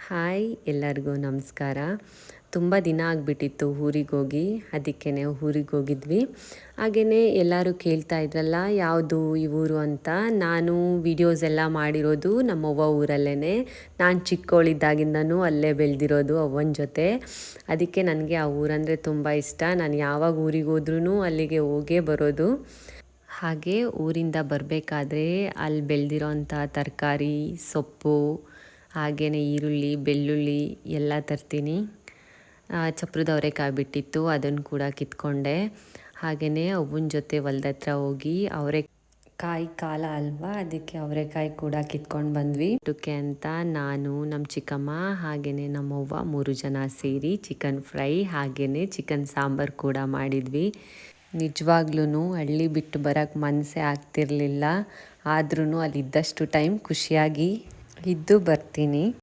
Hi ಎಲ್ಲರಿಗೂ ನಮಸ್ಕಾರ. ತುಂಬ ದಿನ ಆಗಿಬಿಟ್ಟಿತ್ತು ಊರಿಗೋಗಿ, ಅದಕ್ಕೇ ಊರಿಗೆ ಹೋಗಿದ್ವಿ. ಹಾಗೆಯೇ ಎಲ್ಲರೂ ಕೇಳ್ತಾ ಇದ್ರಲ್ಲ ಯಾವುದು ಈ ಊರು ಅಂತ. ನಾನು ವೀಡಿಯೋಸ್ ಎಲ್ಲ ಮಾಡಿರೋದು ನಮ್ಮವ್ವ ಊರಲ್ಲೇ. ನಾನು ಚಿಕ್ಕವಳಿದ್ದಾಗಿಂದನೂ ಅಲ್ಲೇ ಬೆಳೆದಿರೋದು ಅವ್ವನ ಜೊತೆ. ಅದಕ್ಕೆ ನನಗೆ ಆ ಊರಂದರೆ ತುಂಬ ಇಷ್ಟ. ನಾನು ಯಾವಾಗ ಊರಿಗೆ ಹೋದ್ರೂ ಅಲ್ಲಿಗೆ ಹೋಗೇ ಬರೋದು. ಹಾಗೆ ಊರಿಂದ ಬರಬೇಕಾದ್ರೆ ಅಲ್ಲಿ ಬೆಳೆದಿರೋಂಥ ತರಕಾರಿ, ಸೊಪ್ಪು, ಹಾಗೆಯೇ ಈರುಳ್ಳಿ, ಬೆಳ್ಳುಳ್ಳಿ ಎಲ್ಲ ತರ್ತೀನಿ. ಚಪ್ರದ ಅವರೆಕಾಯಿ ಬಿಟ್ಟಿತ್ತು, ಅದನ್ನು ಕೂಡ ಕಿತ್ಕೊಂಡೆ. ಹಾಗೆಯೇ ಅವ್ವನ ಜೊತೆ ಹೊಲ್ದ ಹತ್ರ ಹೋಗಿ ಅವರೆಕಾಯಿ ಕಾಲ ಅಲ್ವಾ, ಅದಕ್ಕೆ ಅವರೆಕಾಯಿ ಕೂಡ ಕಿತ್ಕೊಂಡು ಬಂದ್ವಿ. ಊಟಕ್ಕೆ ಅಂತ ನಾನು, ನಮ್ಮ ಚಿಕ್ಕಮ್ಮ, ಹಾಗೆಯೇ ನಮ್ಮವ್ವ 3 ಜನ ಸೇರಿ ಚಿಕನ್ ಫ್ರೈ ಹಾಗೆಯೇ ಚಿಕನ್ ಸಾಂಬಾರು ಕೂಡ ಮಾಡಿದ್ವಿ. ನಿಜವಾಗ್ಲೂ ಹಳ್ಳಿ ಬಿಟ್ಟು ಬರೋಕ್ಕೆ ಮನಸ್ಸೇ ಆಗ್ತಿರ್ಲಿಲ್ಲ. ಆದ್ರೂ ಅಲ್ಲಿದ್ದಷ್ಟು ಟೈಮ್ ಖುಷಿಯಾಗಿ ಇದ್ದು ಬರ್ತೀನಿ.